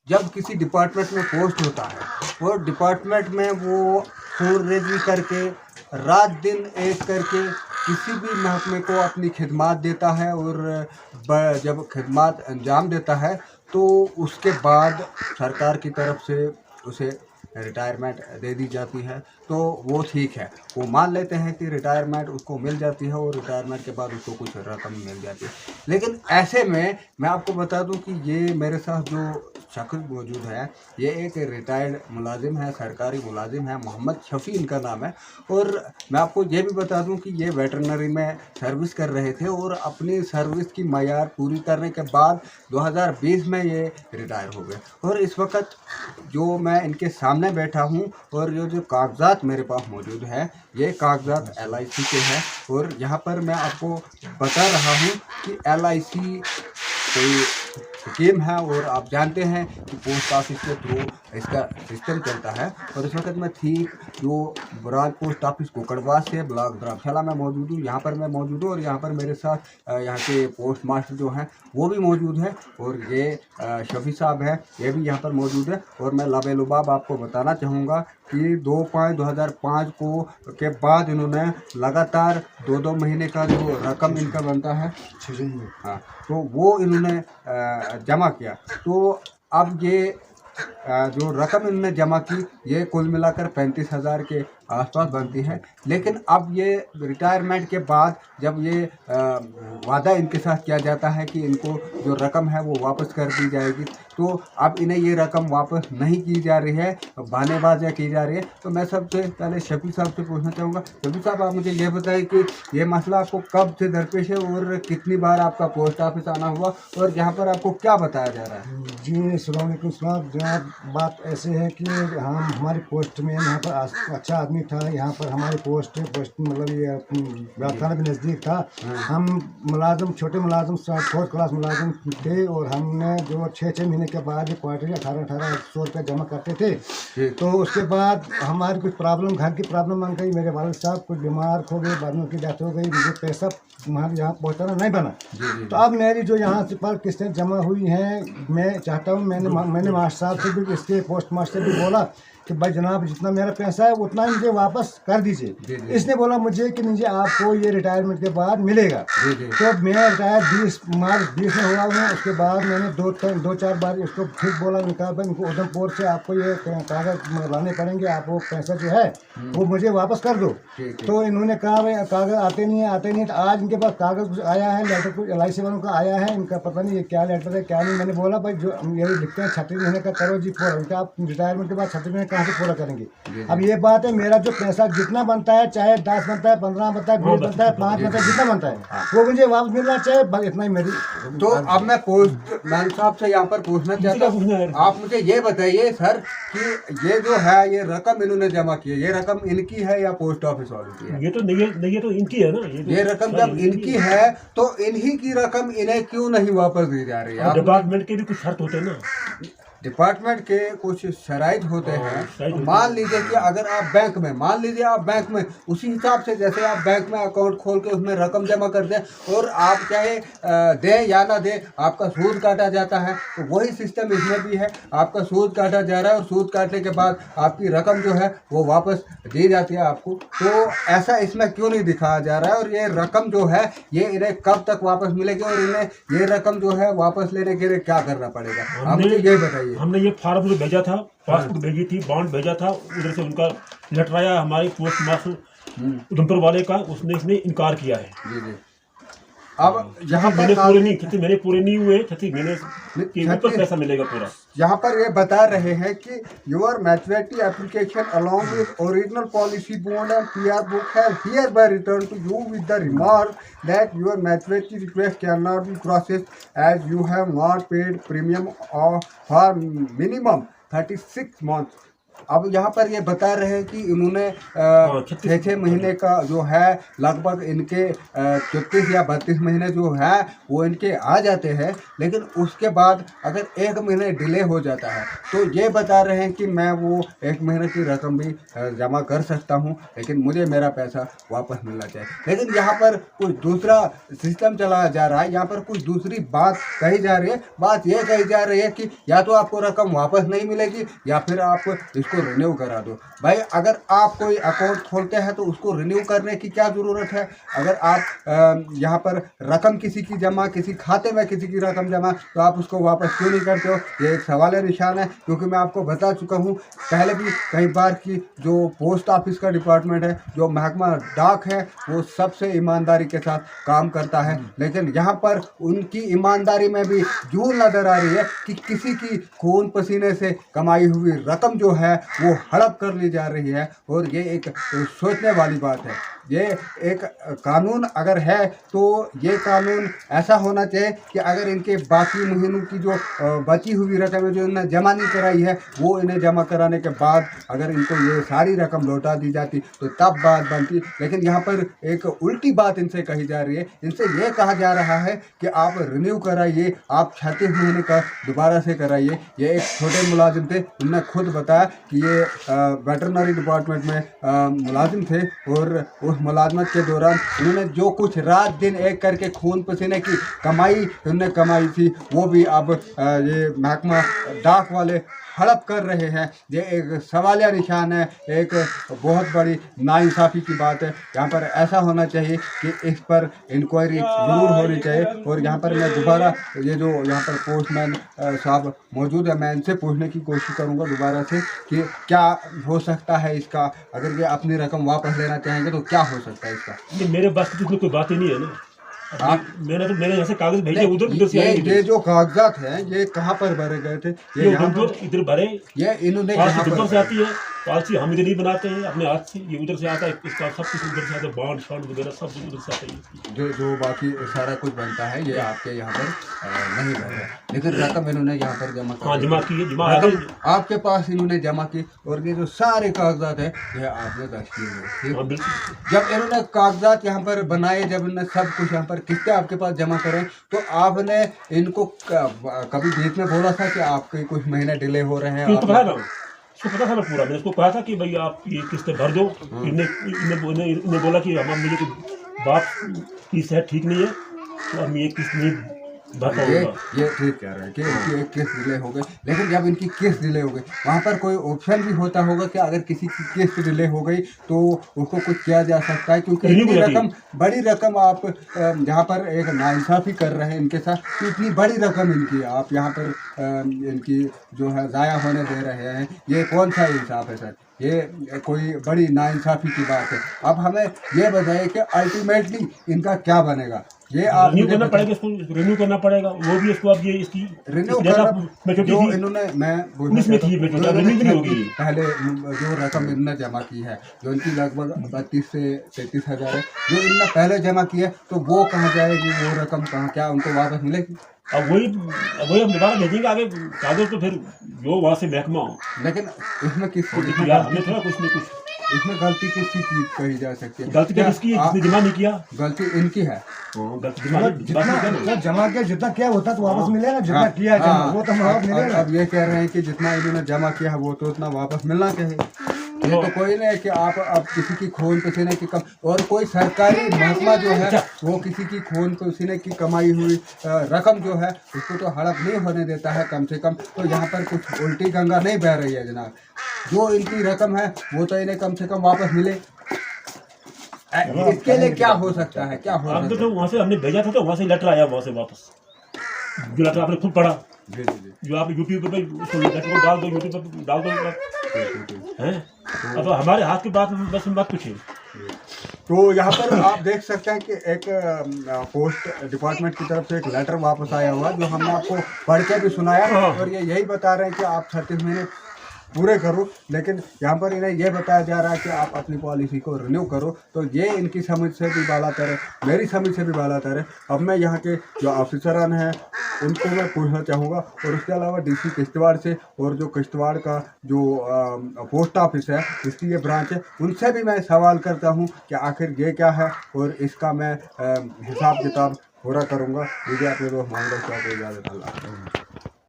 जब किसी डिपार्टमेंट में पोस्ट होता है और डिपार्टमेंट में वो खून रेजी करके रात दिन एक करके किसी भी महकमे को अपनी खिदमत देता है और जब खिदमत अंजाम देता है तो उसके बाद सरकार की तरफ से उसे रिटायरमेंट दे दी जाती है। तो वो ठीक है, वो मान लेते हैं कि रिटायरमेंट उसको मिल जाती है और रिटायरमेंट के बाद उसको कुछ रकम मिल जाती है। लेकिन ऐसे में मैं आपको बता दूं कि ये मेरे साथ जो शख्स मौजूद है, ये एक रिटायर्ड मुलाजिम है, सरकारी मुलाजिम है, मोहम्मद शफ़ी इनका नाम है। और मैं आपको ये भी बता दूं कि ये वेटरनरी में सर्विस कर रहे थे और अपनी सर्विस की मयार पूरी करने के बाद 2020 में ये रिटायर हो गए। और इस वक्त जो मैं इनके सामने बैठा हूँ और जो कागजात मेरे पास मौजूद है, ये कागजात LIC के हैं। और यहाँ पर मैं आपको बता रहा हूँ कि LIC कोई स्कीम है और आप जानते हैं कि पोस्ट ऑफिस के थ्रू इसका सिस्टम चलता है। और इस वक्त मैं ठीक जो ब्रांच पोस्ट ऑफिस कुकड़वा से ब्लॉक धर्मशाला में मौजूद हूँ, यहाँ पर मैं मौजूद हूँ। और यहाँ पर मेरे साथ यहाँ के पोस्ट मास्टर जो हैं वो भी मौजूद है और ये शफी साहब है, ये भी यहाँ पर मौजूद है। और मैं लाबेलुबाब आपको बताना चाहूँगा कि 2/5/2005 को के बाद इन्होंने लगातार 2-2 महीने का जो रकम इनका बनता है, हाँ, तो वो इन्होंने जमा किया। तो अब ये जो रकम इन्होंने जमा की, ये कुल मिलाकर 35,000 के आसपास बनती है। लेकिन अब ये रिटायरमेंट के बाद जब ये वादा इनके साथ किया जाता है कि इनको जो रकम है वो वापस कर दी जाएगी, तो अब इन्हें ये रकम वापस नहीं की जा रही है, बहानेबाजियाँ की जा रही है। तो मैं सबसे पहले शफी साहब से पूछना चाहूँगा, शफी साहब आप मुझे ये बताइए कि ये मसला आपको कब से दरपेश है और कितनी बार आपका पोस्ट ऑफिस आना हुआ और यहाँ पर आपको क्या बताया जा रहा है? जी अस्सलाम वालेकुम साहब। जनाब, बात ऐसे है कि हम हमारे पोस्ट में यहाँ पर अच्छा आदमी था। यहाँ पर हमारी पोस्ट मतलब ये राजस्थान के नज़दीक था। हम मुलाजम, छोटे मुलाजम, 4th क्लास मुलाजम थे और हमने जो 6-6 महीने के बाद ये क्वार्टरली 1800 रुपये जमा करते थे। तो उसके बाद हमारी कुछ प्रॉब्लम, घर की प्रॉब्लम बन गई। मेरे वालिद साहब कुछ बीमार हो गए, बाद में उनकी डेथ हो गई। मुझे पैसा हमारे यहाँ पहुँचाना नहीं बना। तो अब मेरी जो यहाँ से पर किस्तें जमा हुई हैं, मैं चाहता हूँ, मैंने मास्टर साहब से भी, इसके पोस्ट मास्टर भी बोला कि भाई जनाब जितना मेरा पैसा है उतना मुझे वापस कर दीजिए। इसने बोला मुझे कि मुझे आपको ये रिटायरमेंट के बाद मिलेगा। तो मैं रिटायर 20 मार्च 20 में हुआ हूँ। उसके बाद मैंने 2-4 बार उसको फिर बोला, निकाल भाई इनको उधमपुर से आपको ये कागज़ लाने पड़ेंगे, आप वो पैसा जो है वो मुझे वापस कर दो। तो इन्होंने कहा भाई कागज़ आते नहीं है। तो आज इनके पास कागज़ कुछ आया है, लेटर कुछ LIC वालों का आया है। इनका पता नहीं ये क्या लेटर है क्या नहीं। मैंने बोला भाई जो यही लिखते हैं 36 महीने का करो जी पूरा, उनका आप रिटायरमेंट के बाद 36 महीने कहाँ से पूरा करेंगे। अब ये बात है, मेरा जो पैसा जितना बनता है, चाहे 10 बनता है, 15 बनता है, 20 बनता है, 5 बनता है, जितना बनता है वो मुझे वापस मिलना चाहिए, बस इतना ही मेरी। तो अब मैं पोस्टमैन साहब से यहाँ पर पूछना चाहता हूँ, आप मुझे ये बताइए सर कि ये जो है ये रकम इन्होंने जमा की है, ये रकम इनकी है या पोस्ट ऑफिस वालों की है? ये तो इनकी है ना। ये रकम जब इनकी है तो इन्हीं की रकम इन्हें क्यों नहीं वापस दी जा रही है? डिपार्टमेंट के भी कुछ शर्त होते हैं ना। डिपार्टमेंट के कुछ शराइत होते हैं। तो मान लीजिए कि अगर आप बैंक में, मान लीजिए आप बैंक में उसी हिसाब से जैसे आप बैंक में अकाउंट खोल के उसमें रकम जमा करते हैं और आप चाहे दें या ना दें आपका सूद काटा जाता है, तो वही सिस्टम इसमें भी है। आपका सूद काटा जा रहा है और सूद काटने के बाद आपकी रकम जो है वो वापस दी जाती है आपको। तो ऐसा इसमें क्यों नहीं दिखाया जा रहा है? और ये रकम जो है ये इन्हें कब तक वापस मिलेगी और इन्हें ये रकम जो है वापस लेने के लिए क्या करना पड़ेगा, आप मुझे ये बताइए। हमने ये फार्म भेजा था, पासबुक भेजी थी, बॉन्ड भेजा था, उधर से उनका लेटर आया हमारे पोस्ट मास्टर उधमपुर वाले का, उसने इनकार किया है। जी। अब यहाँ पर मेरे पूरे नहीं हुए, 36 महीने के ऊपर पैसा मिलेगा पूरा। यहाँ पर ये बता रहे हैं कि your maturity application along with original policy bond and PR book has hereby returned to you with the remark that your maturity request cannot be processed as you have not paid premium for minimum 36 months अब यहाँ पर ये बता रहे हैं कि इन्होंने 6 महीने का जो है लगभग इनके 34 या 32 महीने जो है वो इनके आ जाते हैं, लेकिन उसके बाद अगर 1 महीने डिले हो जाता है तो ये बता रहे हैं कि मैं वो 1 महीने की रकम भी जमा कर सकता हूँ, लेकिन मुझे मेरा पैसा वापस मिलना चाहिए। लेकिन यहाँ पर कुछ दूसरा सिस्टम चलाया जा रहा है, यहाँ पर कुछ दूसरी बात कही जा रही है। बात ये कही जा रही है कि या तो आपको रकम वापस नहीं मिलेगी या फिर आप इसको रिन्यू करा दो। भाई अगर आप कोई अकाउंट खोलते हैं तो उसको रिन्यू करने की क्या ज़रूरत है? अगर आप यहाँ पर रकम किसी की जमा, किसी खाते में किसी की रकम जमा, तो आप उसको वापस क्यों नहीं करते हो? ये एक सवाल निशान है, क्योंकि मैं आपको बता चुका हूँ पहले भी कई बार कि जो पोस्ट ऑफिस का डिपार्टमेंट है, जो महकमा डाक है, वो सबसे ईमानदारी के साथ काम करता है। लेकिन यहाँ पर उनकी ईमानदारी में भी झूठ नज़र आ रही है कि किसी की खून पसीने से कमाई हुई रकम जो है वो हड़प कर ली जा रही है। और ये एक सोचने वाली बात है। ये एक कानून अगर है तो ये कानून ऐसा होना चाहिए कि अगर इनके बाकी महीनों की जो बची हुई रकम है जो इन्होंने जमा नहीं कराई है, वो इन्हें जमा कराने के बाद अगर इनको ये सारी रकम लौटा दी जाती तो तब बात बनती। लेकिन यहाँ पर एक उल्टी बात इनसे कही जा रही है। इनसे ये कहा जा रहा है कि आप रिन्यू कराइए, आप 36 महीने का दोबारा से कराइए। ये एक छोटे मुलाजिम थे, उन्होंने खुद बताया कि ये वेटरनरी डिपार्टमेंट में मुलाजिम थे और उस मुलाजमत के दौरान उन्होंने जो कुछ रात दिन एक करके खून पसीने की कमाई उन्होंने कमाई थी, वो भी अब ये महकमा डाक वाले हड़प कर रहे हैं। ये एक सवालिया निशान है, एक बहुत बड़ी नाइंसाफ़ी की बात है। यहाँ पर ऐसा होना चाहिए कि इस पर इंक्वायरी ज़रूर होनी चाहिए। और यहाँ पर मैं दोबारा ये जो यहाँ पर पोस्टमैन साहब मौजूद है, मैं इनसे पूछने की कोशिश करूँगा दोबारा से कि क्या हो सकता है इसका, अगर ये अपनी रकम वापस लेना चाहेंगे तो क्या हो सकता है इसका। ये मेरे पास तो इसमें कोई बात ही नहीं है ना। मैंने तो मेरे जैसे कागज भेजे उधर से ये जो कागजात हैं ये कहाँ पर भरे गए थे? ये यहाँ पर इधर भरे, ये इन्होंने उधर से आती है पॉलिसी, हम इधर नहीं बनाते हैं अपने हाथ से, ये उधर से आता है, इसका सब कुछ उधर से आता है, बॉन्ड शॉन्ड वगैरह सब कुछ उधर से आता है। जो बाकी सारा कुछ बनता है ये आपके यहाँ पर नहीं बन रहा, लेकिन रकम इन्होंने यहाँ पर जमा हाँ जमा की है, जमा रकम आपके पास इन्होंने जमा की और ये जो सारे कागजात है ये आपने दर्ज किए हुए। जब इन्होंने कागजात यहाँ पर बनाए, जब इन्होंने सब कुछ यहाँ पर किस्तें आपके पास जमा करें, तो आपने इनको कभी बीच में बोला था कि आपके कुछ महीने डिले हो रहे हैं? उसको पता था ना पूरा, मैंने उसको कहा था कि भाई आप ये किस्तें भर दो। इन्हें बोला कि हम मुझे तो बाप की सेहत ठीक नहीं है तो हम ये किस्त नहीं भर पाऊंगा। ये ठीक कह रहे हैं कि इनकी एक किस्त डिले हो गई, लेकिन जब इनकी किस्त डिले हो गई वहाँ पर कोई ऑप्शन भी होता होगा कि अगर किसी की किस्त डिले हो गई तो उसको कुछ किया जा सकता है, क्योंकि इतनी रकम, बड़ी रकम आप यहाँ पर एक नाइंसाफ़ी कर रहे हैं इनके साथ कि इतनी बड़ी रकम इनकी आप यहाँ पर इनकी जो है ज़ाया होने दे रहे हैं। ये कौन सा इंसाफ है सर? ये कोई बड़ी नाइंसाफ़ी की बात है। अब हमें ये बताइए कि अल्टीमेटली इनका क्या बनेगा? ये आप रिन्यू करना पड़ेगा, इसको रिन्यू करना पड़ेगा, वो भी इसको अब ये इसकी रिन्यू करना जो इन्होंने पहले जो रकम इन्होंने जमा की है, जो इनकी लगभग 32 से 33 हज़ार है जो इन्होंने पहले जमा की है, तो वो कहाँ जाएगी? वो रकम कहाँ, क्या उनको वापस मिलेगी? अब वही हम दोबारा भेजेंगे आगे कागज, तो फिर जो वहाँ से महकमा हो। लेकिन इसमें किसकी हमें थोड़ा कुछ नहीं कुछ इसमें गलती किसकी की कही जा सकती है? गलती किसकी है? जिसने जमा नहीं किया, गलती इनकी है। जितना जमा किया, जितना क्या होता तो वापस मिलेगा, जितना किया वो तो वापस मिलेगा। अब ये कह रहे हैं कि जितना इन्होंने जमा किया है वो तो उतना वापस मिलना चाहिए। ये तो कोई नहीं है कि आप अब किसी की खून पसीने की कम, और कोई सरकारी महकमा जो है वो किसी की खून पसीने की कमाई हुई रकम जो है उसको तो हड़प नहीं होने देता है कम से कम। तो यहाँ पर कुछ उल्टी गंगा नहीं बह रही है जनाब। जो इनकी रकम है वो तो इन्हें कम से कम वापस मिले। इसके लिए क्या हो सकता है? क्या हो सकता है? तो वहाँ से हमने भेजा था तो वहाँ से लेटर आया, वहाँ से वापस जो लेटर आपने खुद पढ़ा, जो आप यूट्यूब पे लेटर को डाल दो, यूट्यूब पर डाल दो हैं। अब हमारे हाथ की बात बस बात कुछ है। तो यहाँ पर आप देख सकते हैं कि एक पोस्ट डिपार्टमेंट की तरफ से एक लेटर वापस आया हुआ जो हमने आपको पढ़ के भी सुनाया, और ये यही बता रहे हैं कि आप 36 महीने पूरे करूँ, लेकिन यहाँ पर इन्हें यह बताया जा रहा है कि आप अपनी पॉलिसी को रिन्यू करो। तो ये इनकी समझ से भी बालातर है, मेरी समझ से भी बालातर है। अब मैं यहाँ के जो ऑफिसरान हैं उनको मैं पूछना चाहूँगा, और उसके अलावा डीसी किश्तवाड़ से और जो किश्तवाड़ का जो पोस्ट ऑफिस है, इसकी ये ब्रांच है, उनसे भी मैं सवाल करता हूँ कि आखिर ये क्या है, और इसका मैं हिसाब किताब पूरा करूँगा। मुझे अपने दोस्त मोहम्मद शाह को इजाज़त। अल्लाह।